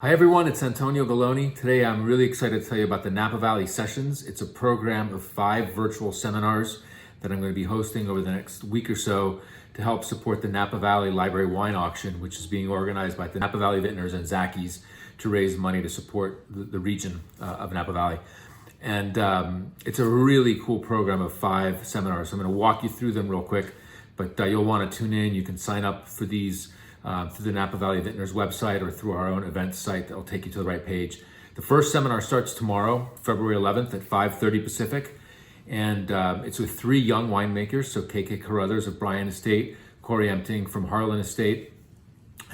Hi everyone, it's Antonio Galloni. Today I'm really excited to tell you about the Napa Valley Sessions. It's a program of 5 virtual seminars that I'm going to be hosting over the next week or so to help support the Napa Valley Library Wine Auction, which is being organized by the Napa Valley Vintners and Zackies to raise money to support the region of Napa Valley. And it's a really cool program of 5 seminars. I'm going to walk you through them real quick, but you'll want to tune in. You can sign up for these through the Napa Valley Vintners website or through our own events site that will take you to the right page. The first seminar starts tomorrow, February 11th at 5:30 Pacific, and it's with 3 young winemakers, so KK Carruthers of Bryan Estate, Corey Empting from Harlan Estate,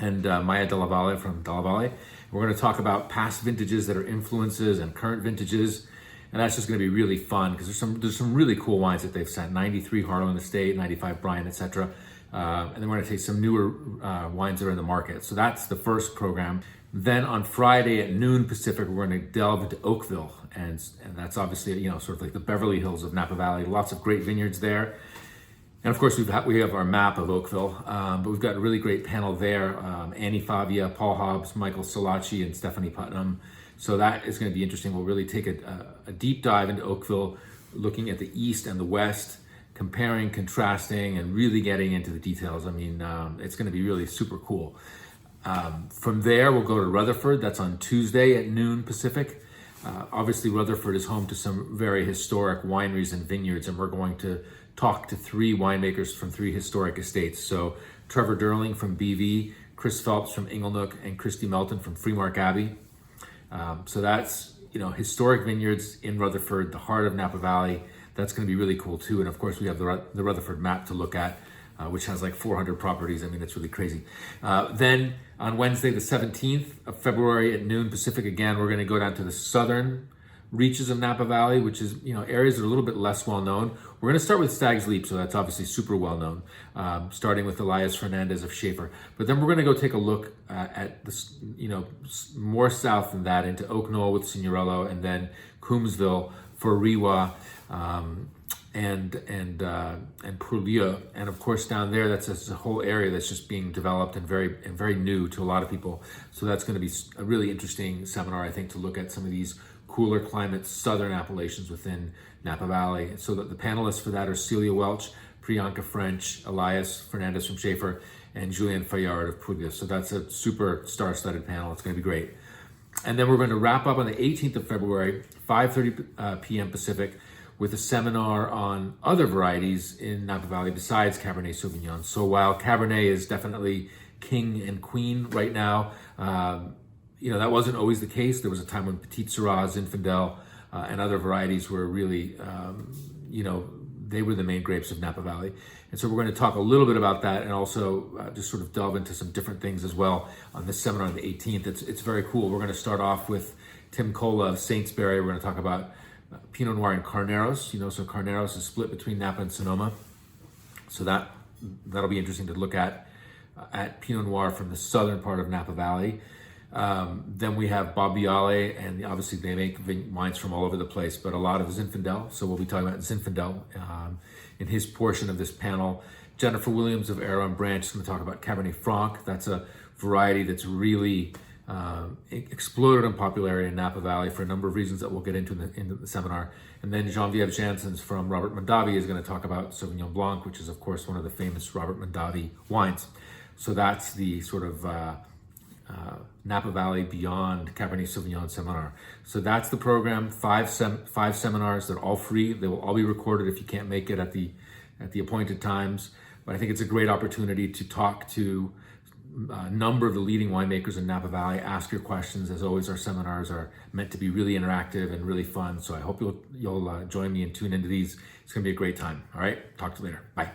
and Maya Della Valle from Della Valle. We're going to talk about past vintages that are influences and current vintages, and that's just going to be really fun because there's some really cool wines that they've sent. 93 Harlan Estate, 95 Bryan, etc. And then we're going to taste some newer wines that are in the market. So that's the first program. Then on Friday at noon Pacific, we're going to delve into Oakville, and that's obviously sort of like the Beverly Hills of Napa Valley. Lots of great vineyards there. And of course, we have our map of Oakville, but we've got a really great panel there. Annie Favia, Paul Hobbs, Michael Solacci, and Stephanie Putnam. So that is going to be interesting. We'll really take a deep dive into Oakville, looking at the East and the West, comparing, contrasting, and really getting into the details. I mean, it's going to be really super cool. From there, we'll go to Rutherford. That's on Tuesday at noon Pacific. Obviously, Rutherford is home to some very historic wineries and vineyards, and we're going to talk to 3 winemakers from 3 historic estates. So Trevor Durling from BV, Chris Phelps from Inglenook, and Christy Melton from Freemark Abbey. So that's, historic vineyards in Rutherford, the heart of Napa Valley. That's going to be really cool too. And of course, we have the Rutherford map to look at, which has like 400 properties. I mean, it's really crazy. Then on Wednesday, the 17th of February at noon Pacific, again, we're going to go down to the southern reaches of Napa Valley, which is, areas that are a little bit less well known. We're going to start with Stag's Leap, so that's obviously super well known, starting with Elias Fernandez of Schaefer. But then we're going to go take a look at this, more south than that into Oak Knoll with Signorello, and then Coombsville for Rewa, and Pourlieu. And of course down there, that's a whole area that's just being developed and very new to a lot of people. So that's going to be a really interesting seminar, I think, to look at some of these cooler climate southern appellations within Napa Valley. So that the panelists for that are Celia Welch, Priyanka French, Elias Fernandez from Schaefer, and Julian Fayard of Pourlieu. So that's a super star-studded panel. It's going to be great. And then we're going to wrap up on the 18th of February, 5:30 p.m. Pacific, with a seminar on other varieties in Napa Valley besides Cabernet Sauvignon. So while Cabernet is definitely king and queen right now, that wasn't always the case. There was a time when Petit Syrah, Zinfandel, and other varieties were really, they were the main grapes of Napa Valley. And so we're going to talk a little bit about that and also just sort of delve into some different things as well on this seminar on the 18th. It's very cool. We're going to start off with Tim Cola of Saintsbury. We're going to talk about Pinot Noir and Carneros. So Carneros is split between Napa and Sonoma. So that'll be interesting to look at Pinot Noir from the southern part of Napa Valley. Then we have Bob Biale, and obviously they make wines from all over the place, but a lot of Zinfandel. So we'll be talking about Zinfandel in his portion of this panel. Jennifer Williams of Arrow and Branch is going to talk about Cabernet Franc. That's a variety that's really exploded in popularity in Napa Valley for a number of reasons that we'll get into in the seminar. And then Geneviève Janssens from Robert Mondavi is going to talk about Sauvignon Blanc, which is of course one of the famous Robert Mondavi wines. So that's the sort of Napa Valley Beyond Cabernet Sauvignon seminar. So that's the program. 5 seminars. They're all free. They will all be recorded if you can't make it at the appointed times. But I think it's a great opportunity to talk to a number of the leading winemakers in Napa Valley. Ask your questions. As always, our seminars are meant to be really interactive and really fun. So I hope you'll join me and tune into these. It's going to be a great time. All right. Talk to you later. Bye.